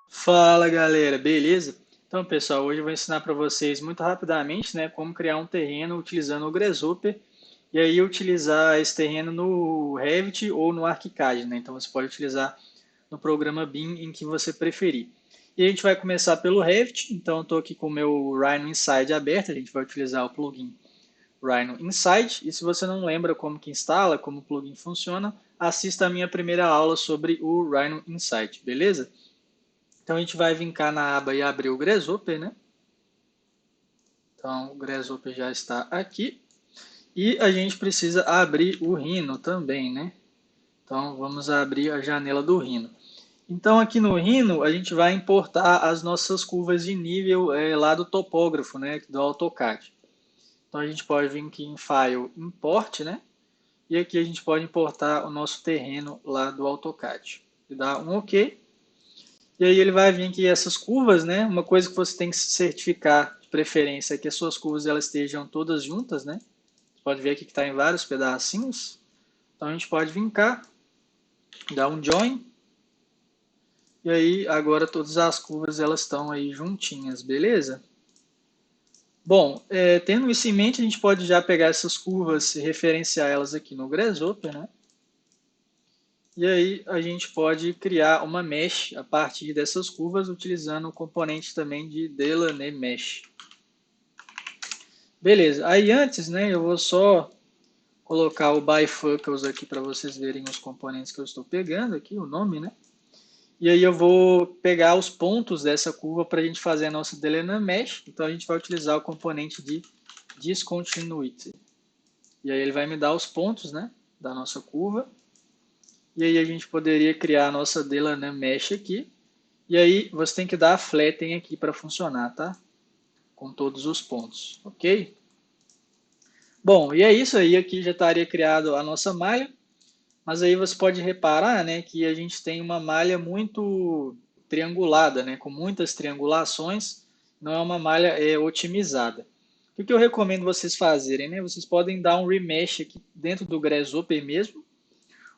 Fala galera, beleza? Então pessoal, hoje eu vou ensinar para vocês muito rapidamente, né, como criar um terreno utilizando o Grasshopper e aí utilizar esse terreno no Revit ou no ArchiCAD, né? Então você pode utilizar no programa BIM em que você preferir. E a gente vai começar pelo Revit, então eu estou aqui com o meu Rhino Inside aberto, a gente vai utilizar o plugin Rhino Inside, e se você não lembra como que instala, como o plugin funciona, assista a minha primeira aula sobre o Rhino Inside, beleza? Então a gente vai vir cá na aba e abrir o Grasshopper, né? Então o Grasshopper já está aqui. E a gente precisa abrir o Rhino também, né? Então vamos abrir a janela do Rhino. Então aqui no Rhino a gente vai importar as nossas curvas de nível lá do topógrafo, né? Do AutoCAD. Então a gente pode vir aqui em File, Import, né? E aqui a gente pode importar o nosso terreno lá do AutoCAD. E dá um OK. E aí ele vai vir aqui essas curvas, né? Uma coisa que você tem que se certificar de preferência é que as suas curvas elas estejam todas juntas, né? Você pode ver aqui que está em vários pedacinhos. Então a gente pode vir cá, dar um join. E aí agora todas as curvas elas estão aí juntinhas, beleza? Bom, tendo isso em mente, a gente pode já pegar essas curvas e referenciar elas aqui no Grasshopper, né? E aí a gente pode criar uma mesh a partir dessas curvas utilizando o componente também de Delaunay Mesh. Beleza, aí antes, né, eu vou só colocar o bifocals aqui para vocês verem os componentes que eu estou pegando aqui, o nome, né? E aí eu vou pegar os pontos dessa curva para a gente fazer a nossa Delaunay Mesh. Então a gente vai utilizar o componente de Discontinuity. E aí ele vai me dar os pontos, né, da nossa curva. E aí a gente poderia criar a nossa Delaunay Mesh aqui. E aí você tem que dar a flatten aqui para funcionar, tá? Com todos os pontos, ok? Bom, e é isso aí, aqui já estaria criado a nossa malha, mas aí você pode reparar, né, que a gente tem uma malha muito triangulada, né, com muitas triangulações, não é uma malha otimizada. O que eu recomendo vocês fazerem, né, vocês podem dar um remesh aqui dentro do Grasshopper mesmo,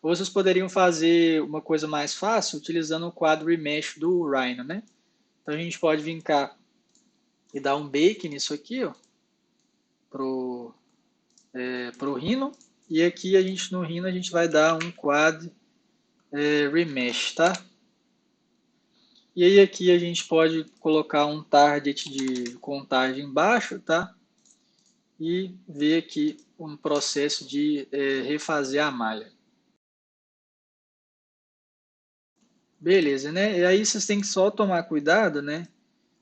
ou vocês poderiam fazer uma coisa mais fácil utilizando o quadro remesh do Rhino, né? Então a gente pode vir cá e dar um bake nisso aqui, ó, pro Rhino. E aqui no Rhino a gente vai dar um quad remesh, tá? E aí aqui a gente pode colocar um target de contagem embaixo, tá? E ver aqui um processo de refazer a malha. Beleza, né? E aí vocês têm que só tomar cuidado, né?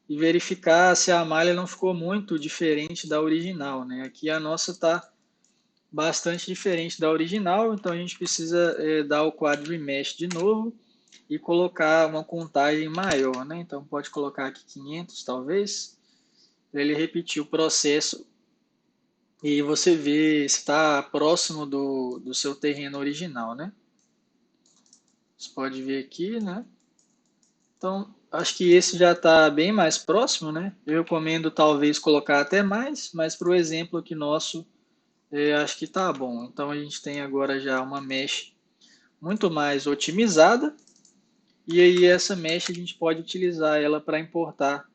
E verificar se a malha não ficou muito diferente da original, né? Aqui a nossa está bastante diferente da original, então a gente precisa dar o quad remesh de novo e colocar uma contagem maior, né? Então pode colocar aqui 500 talvez, para ele repetir o processo e você ver se está próximo do seu terreno original, né? Você pode ver aqui, né? Então acho que esse já está bem mais próximo, né? Eu recomendo talvez colocar até mais, mas para o exemplo aqui nosso, acho que tá bom. Então a gente tem agora já uma mesh muito mais otimizada. E aí essa mesh a gente pode utilizar ela para importar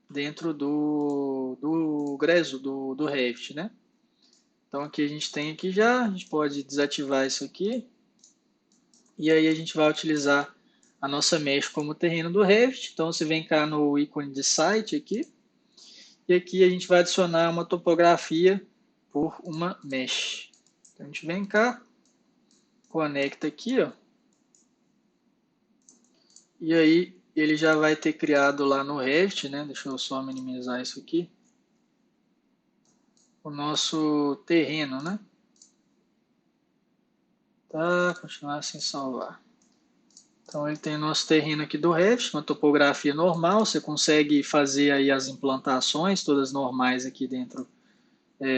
dentro do Revit, né? Então aqui a gente tem aqui já, a gente pode desativar isso aqui. E aí a gente vai utilizar a nossa mesh como terreno do Revit. Então você vem cá no ícone de site aqui. E aqui a gente vai adicionar uma topografia por uma mesh. Então a gente vem cá, conecta aqui, ó. E aí ele já vai ter criado lá no Revit, né? Deixa eu só minimizar isso aqui. O nosso terreno, né? Tá, continuar sem salvar. Então ele tem o nosso terreno aqui do Revit, uma topografia normal. Você consegue fazer aí as implantações todas normais aqui dentro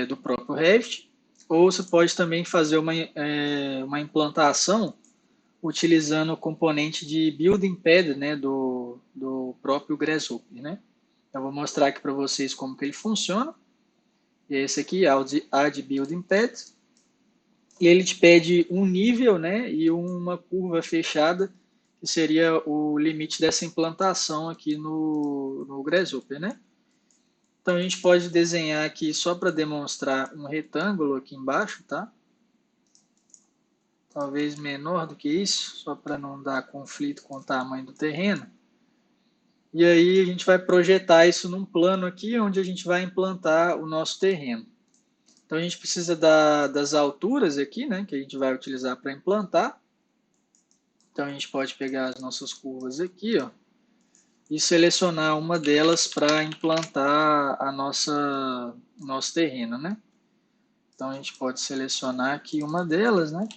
do próprio Revit. Ou você pode também fazer uma implantação utilizando o componente de Building Pad, né, do próprio Grasshopper, né? Eu vou mostrar aqui para vocês como que ele funciona. E é esse aqui, Add Building Path. E ele te pede um nível, né, e uma curva fechada, que seria o limite dessa implantação aqui no Grasshopper, né? Então a gente pode desenhar aqui só para demonstrar um retângulo aqui embaixo, tá? Talvez menor do que isso, só para não dar conflito com o tamanho do terreno. E aí a gente vai projetar isso num plano aqui, onde a gente vai implantar o nosso terreno. Então a gente precisa das alturas aqui, né, que a gente vai utilizar para implantar. Então a gente pode pegar as nossas curvas aqui, ó, e selecionar uma delas para implantar nosso terreno, né? Então a gente pode selecionar aqui uma delas, né?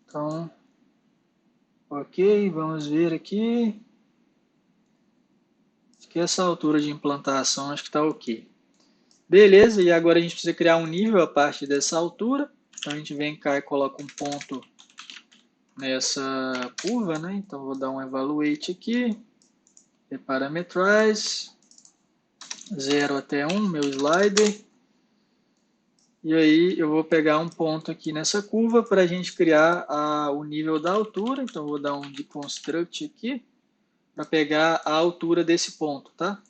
Então, ok, vamos ver aqui. Acho que essa altura de implantação acho que está ok. Beleza, e agora a gente precisa criar um nível a partir dessa altura. Então a gente vem cá e coloca um ponto nessa curva, né? Então vou dar um evaluate aqui, reparametrize, 0 até 1, meu slider. E aí eu vou pegar um ponto aqui nessa curva para a gente criar o nível da altura. Então vou dar um deconstruct aqui para pegar a altura desse ponto, tá?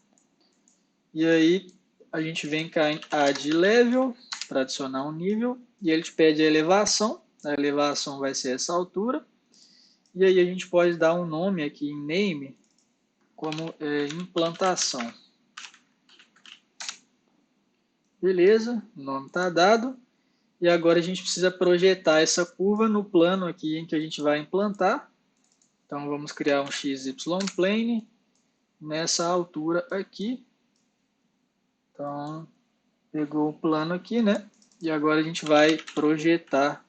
E aí a gente vem cá em Add Level para adicionar um nível e ele te pede a elevação. A elevação vai ser essa altura. E aí a gente pode dar um nome aqui em Name como implantação. Beleza, o nome está dado. E agora a gente precisa projetar essa curva no plano aqui em que a gente vai implantar. Então vamos criar um XY plane nessa altura aqui. Então pegou o plano aqui, né? E agora a gente vai projetar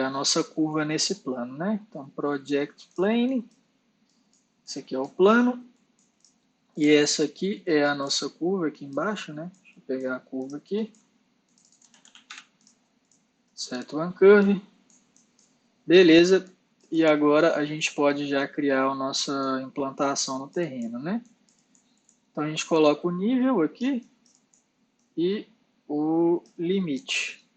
a nossa curva nesse plano, né? Então Project Plane. Esse aqui é o plano. E essa aqui é a nossa curva aqui embaixo, né? Deixa eu pegar a curva aqui. Set One Curve. Beleza. E agora a gente pode já criar a nossa implantação no terreno, né? Então a gente coloca o nível aqui e o limite.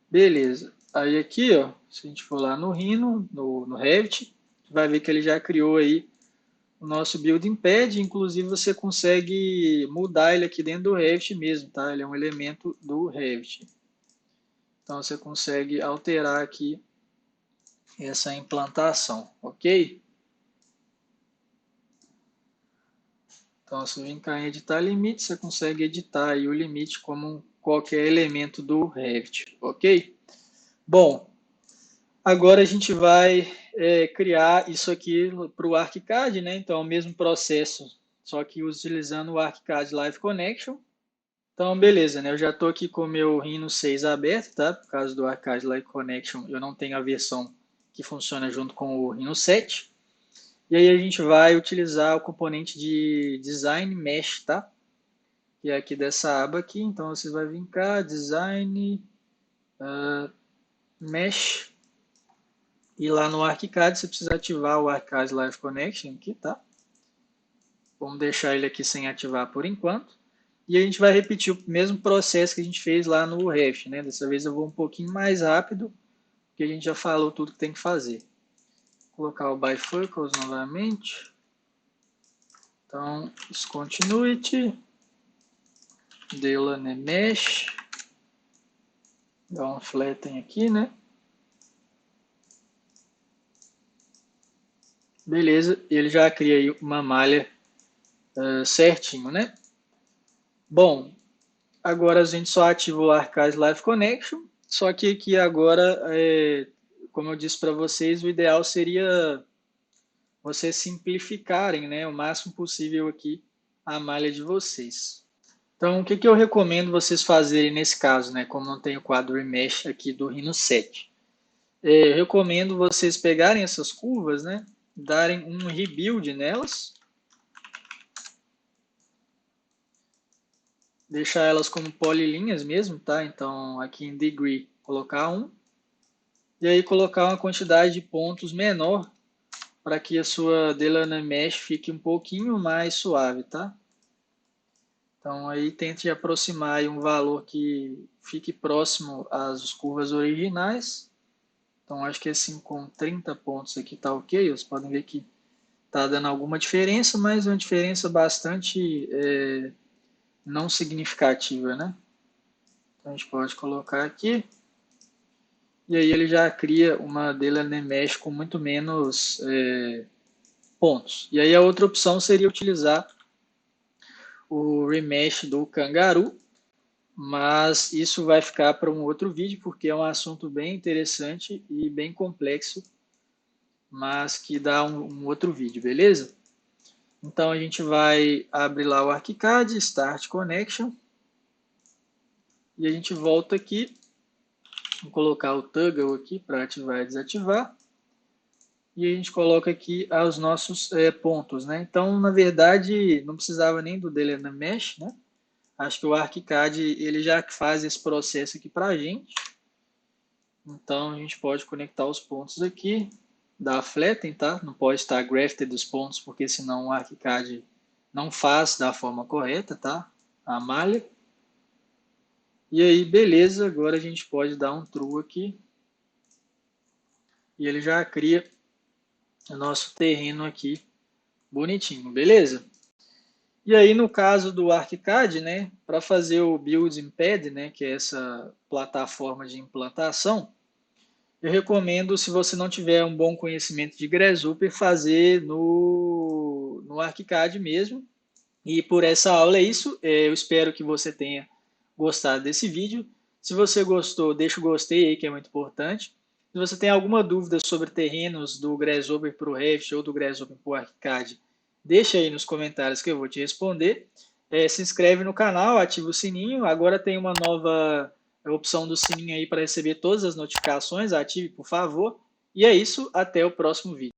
Beleza. Aí aqui, ó, se a gente for lá no Rhino, no Revit, vai ver que ele já criou aí o nosso Building Pad. Inclusive você consegue mudar ele aqui dentro do Revit mesmo, tá? Ele é um elemento do Revit. Então você consegue alterar aqui essa implantação, ok? Então, se vir cá em editar limite, você consegue editar aí o limite como qualquer elemento do Revit, ok? Bom, agora a gente vai criar isso aqui para o ArchiCAD, né? Então, é o mesmo processo, só que utilizando o ArchiCAD Live Connection. Então, beleza, né? Eu já estou aqui com o meu Rhino 6 aberto, tá? Por causa do ArchiCAD Live Connection, eu não tenho a versão que funciona junto com o Rhino 7. E aí a gente vai utilizar o componente de Design Mesh, tá? Que é aqui dessa aba aqui. Então você vai vir cá, Design Mesh. E lá no ArchiCAD você precisa ativar o ArchiCAD Live Connection aqui, tá? Vamos deixar ele aqui sem ativar por enquanto. E a gente vai repetir o mesmo processo que a gente fez lá no Revit, né? Dessa vez eu vou um pouquinho mais rápido, porque a gente já falou tudo que tem que fazer. Vou colocar o Bifocals novamente. Então, Discontinuity, Delane Mesh, dá um flatten aqui, né? Beleza, ele já cria aí uma malha certinho, né? Bom, agora a gente só ativa o ArchiCAD Live Connection, só que aqui agora, como eu disse para vocês, o ideal seria vocês simplificarem, né, o máximo possível aqui a malha de vocês. Então, o que eu recomendo vocês fazerem nesse caso, né, como não tem o quadro Remesh aqui do Rhino 7? Eu recomendo vocês pegarem essas curvas, né, darem um rebuild nelas, deixar elas como polilinhas mesmo, tá? Então, aqui em Degree, colocar 1, e aí colocar uma quantidade de pontos menor para que a sua Delana Mesh fique um pouquinho mais suave, tá? Então aí tente aproximar aí um valor que fique próximo às curvas originais. Então acho que assim com 30 pontos aqui está ok. Vocês podem ver que está dando alguma diferença, mas uma diferença bastante não significativa, né? Então a gente pode colocar aqui. E aí ele já cria uma Delane Mesh com muito menos pontos. E aí a outra opção seria utilizar o remesh do Kangaroo, mas isso vai ficar para um outro vídeo, porque é um assunto bem interessante e bem complexo, mas que dá um outro vídeo, beleza? Então a gente vai abrir lá o ArchiCAD, Start Connection, e a gente volta aqui, vou colocar o toggle aqui para ativar e desativar, e a gente coloca aqui os nossos pontos, né? Então, na verdade, não precisava nem do Delane Mesh, né? Acho que o ArchiCAD ele já faz esse processo aqui para a gente. Então, a gente pode conectar os pontos aqui, dar flatten, tá? Não pode estar grafted os pontos, porque senão o ArchiCAD não faz da forma correta, tá? A malha. E aí, beleza, agora a gente pode dar um true aqui. E ele já cria o nosso terreno aqui bonitinho, beleza? E aí, no caso do ArchiCAD, né, para fazer o Building Pad, né, que é essa plataforma de implantação, eu recomendo, se você não tiver um bom conhecimento de Grasshopper, fazer no ArchiCAD mesmo. E por essa aula é isso. Eu espero que você tenha gostado desse vídeo. Se você gostou, deixa o gostei aí, que é muito importante. Se você tem alguma dúvida sobre terrenos do Grasshopper para o Revit ou do Grasshopper para o ArchiCAD, deixa aí nos comentários que eu vou te responder. Se inscreve no canal, ativa o sininho. Agora tem uma nova opção do sininho aí para receber todas as notificações. Ative, por favor. E é isso, até o próximo vídeo.